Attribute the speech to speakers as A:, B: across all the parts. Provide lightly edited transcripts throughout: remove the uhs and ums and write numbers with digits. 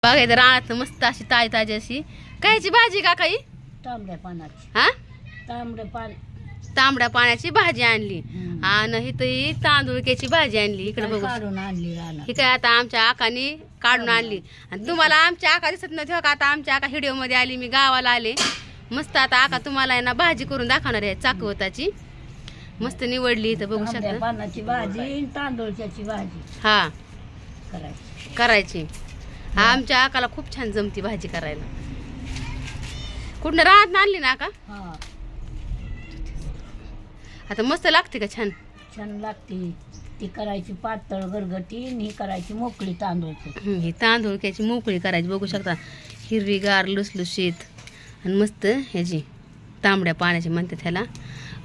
A: बघायचं रानात मस्त अशी ताजी ताजी अशी कायची भाजी का काही
B: तांबड्या पाण्याची.
A: हा
B: तांबड्या
A: पाण्याची भाजी आणली आणि इथं तांदूळक्याची भाजी आणली. इकडे बघू ही काय आता आमच्या आकाने काढून आणली. आणि तुम्हाला आमच्या आका दिसत नव्हती का? आता आमच्या आका व्हिडिओ मध्ये आली, मी गावाला आले. मस्त आता आका तुम्हाला आहे ना भाजी करून दाखवणार आहे चाकवताची. मस्त निवडली इथं बघू शकता.
B: पानाची भाजी तांदूळची भाजी
A: हा करायची. आमच्या आकाला खूप छान जमती भाजी करायला. कुठनं राहत आणली ना आका? आता मस्त लागते का? छान
B: छान लागते. ती करायची पातळ गरगटी, ही करायची मोकळी तांदूळची.
A: ही तांदूळक्याची मोकळी करायची बघू शकता. हिरवीगार लुसलुशीत आणि मस्त ह्याची तांबड्या पाण्याची म्हणतात ह्याला.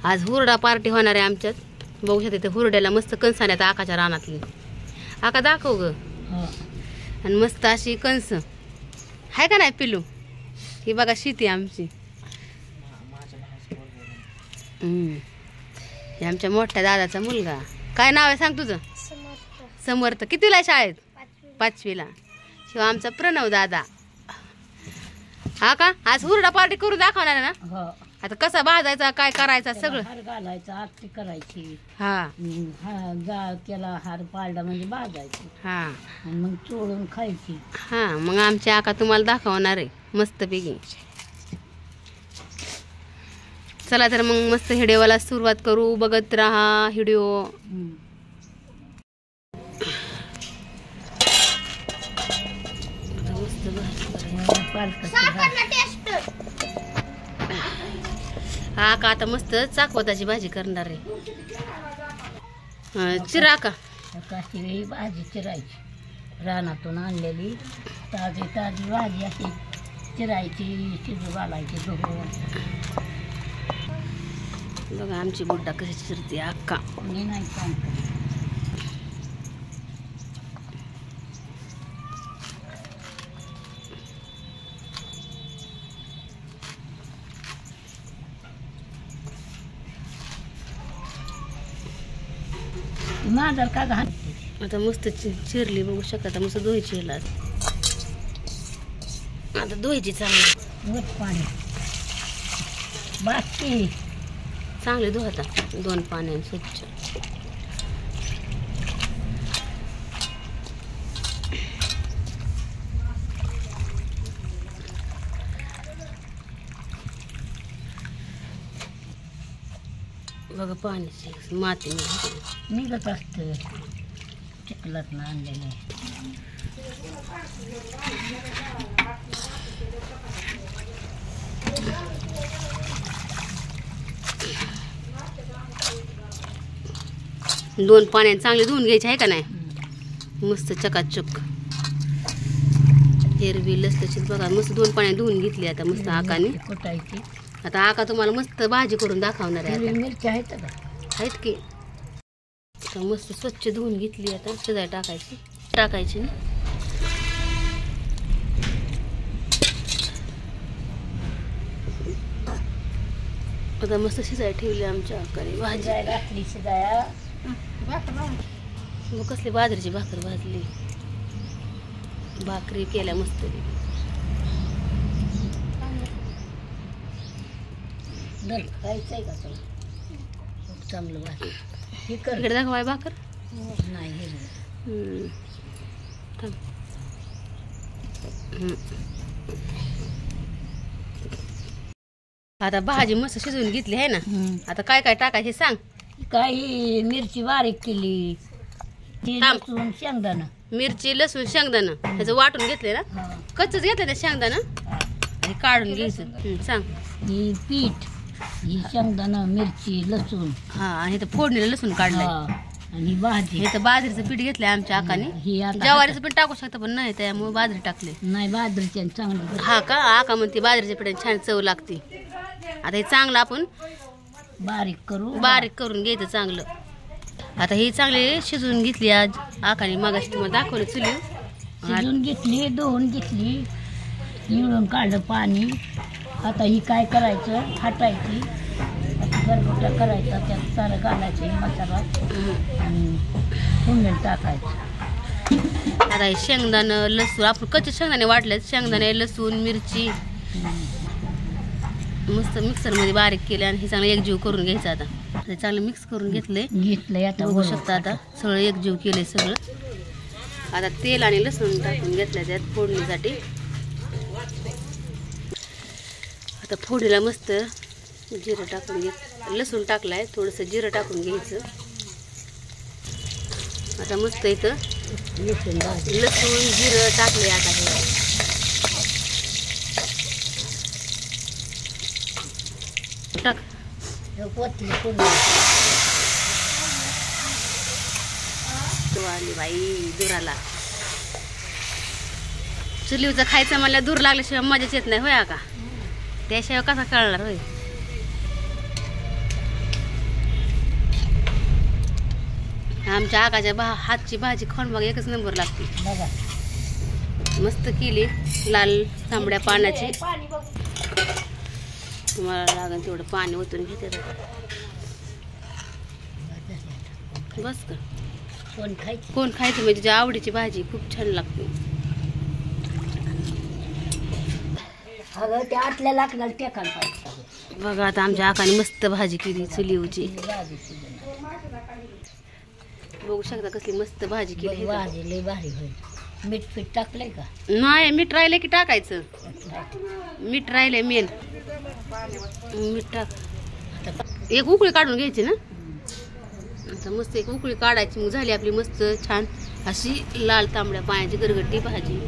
A: आज हुरडा पार्टी होणार आहे आमच्यात. बघू शकता ते हुरड्याला मस्त कणसाण्यात आकाच्या रानातली. आका दाखव ग. आणि मस्त अशी कणस आहे का नाही पिलू? ही बघा शेती आमची. हे आमच्या मोठ्या दादाचा मुलगा. काय नाव आहे सांग तुझं? समर्थ. कितीला शाळेत? 5वीला. शिवा आमचा प्रणव दादा. हा का? आज हुरडा पार्टी करून दाखवणार ना? आता कसा भाजायचा काय करायचा सगळं
B: हार घालायचा, आरती करायची.
A: हा
B: त्याला हार पाळला म्हणजे भाजायची.
A: हा
B: आणि मग चोळून खायची.
A: हा मग आमची आका तुम्हाला दाखवणार आहे मस्त पैकी. चला तर मग मस्त व्हिडिओला सुरुवात करू. बघत राहा व्हिडिओ. हा का आता मस्त चाकवताची भाजी करणार आहे. चिरा का?
B: काशी भाजी चिरायची. रानातून आणलेली ताजी ताजी भाजी अशी चिरायची, शिजू घालायची.
A: बघा आमची बुड्डा कशी चिरते अक्का.
B: मी नाही सांगतो. माझा का घाल.
A: आता मस्त चिरली बघू शकता. मस्त धुवायची ह्याला. आता धुवायची चांगली.
B: पाणी बाकी
A: चांगले धुवा आता 2 पाण्याने स्वच्छ. बघा पाण्याची माती
B: निघत असतं चिखलात ना आणलेले.
A: दोन पाण्याने चांगले धुवून घ्यायचे आहे का नाही? मस्त चकाचक हिरवी लसलशीत बघा मस्त 2 पाण्याने धुवून घेतली. आता मस्त आकाने
B: कुटायची.
A: आता आका तुम्हाला मस्त भाजी करून दाखवणार आहे.
B: मिरची आहेत का?
A: आहेत की. आता मस्त स्वच्छ धुवून घेतली. आता शिजायला टाकायची. आता मस्त शिजायला ठेवली आमच्या आकाने भाजी.
B: घातली शिजाया.
A: मग कसली बाजरीची भाकर भाजली. भाकरी केल्या मस्त.
B: खायचंय का तुला? चांगलं भाजी.
A: इकडे दाखवाय भाकर
B: नाही.
A: आता भाजी मस्त शिजवून घेतली आहे ना. आता काय काय टाकायचे सांग.
B: काही मिरची बारीक केली. लसूण शेंगदाणा.
A: मिरची लसूण शेंगदाणा ह्याचं वाटून घेतले ना? कच्चच घेतलं त्या शेंगदाणा आणि काढून घ्यायचं. सांग.
B: ही पीठ, ही शेंगदाणा, मिरची, लसूण.
A: हा आणि इथं फोडणीला लसूण काढलंय.
B: आणि भाजी.
A: इथं बाजरीचं पीठ घेतलंय आमच्या आकाने. ज्वारीचं पीठ टाकू शकता पण नाही त्यामुळे बाजरी टाकले.
B: नाही बाजरीच्या चांगलं.
A: हा का? आका म्हणते बाजरीच्या पीठाने छान चव लागते. आता हे चांगलं आपण बारीक करून घ्यायचं चांगलं. आता ही चांगली शिजवून घेतली आज आकाने. मागाशी तुम्हाला दाखवलं चुली
B: शिजवून घेतली, धुवून घेतली, निवडून काढलं पाणी. आता ही काय करायचं, हटायची. गरगोटा करायचा, त्यात सारं घालायचं मसाला आणि फोडणी टाकायचं.
A: आता हे शेंगदाणं लसूण आपण कच्चे शेंगदाणे वाटले शेंगदाणे लसूण मिरची मस्त मिक्सरमध्ये बारीक केले आणि हे चांगलं एकजीव करून घ्यायचं. आता हे चांगलं मिक्स करून घेतलंय
B: आता
A: बघू शकता. आता सगळं एकजीव केलंय सगळं. आता तेल आणि लसूण टाकून घेतलं त्यात फोडणीसाठी. आता फोडणीला मस्त जिरं टाकून लसूण टाकलाय थोडंसं जिरं टाकून घ्यायचं. आता मस्त इथं लसूण जिरं टाकले. आता हे टाक आली बाई दुराला. चुलीवचं खायचं मला दूर लागल्याशिवाय मजाच येत नाही होय का. त्याशिवाय कसा कळणार होय. आमच्या आकाच्या हातची भाजी खाऊन बघा एकच नंबर लागते. मस्त केली लाल तांबड्या पानाची. तुम्हाला लागेल तेवढं पाणी ओतून घेते बस का. कोण खायचं म्हणजे ज्या आवडीची भाजी खूप छान लागते. बघा आता आमच्या आकाने मस्त भाजी केली चुलीवची. बघू शकता कसली मस्त भाजी केली.
B: भाजी भारी होईल. मीठ पीठ टाकलंय का.
A: नाही मीठ राहिलं की टाकायचं. मीठ राहिलंय मेन. मीठ टाक. एक उकळी काढून घ्यायची ना. आता मस्त एक उकळी काढायची मग झाली आपली मस्त छान अशी लाल तांबड्या पाण्याची गरगटी भाजी.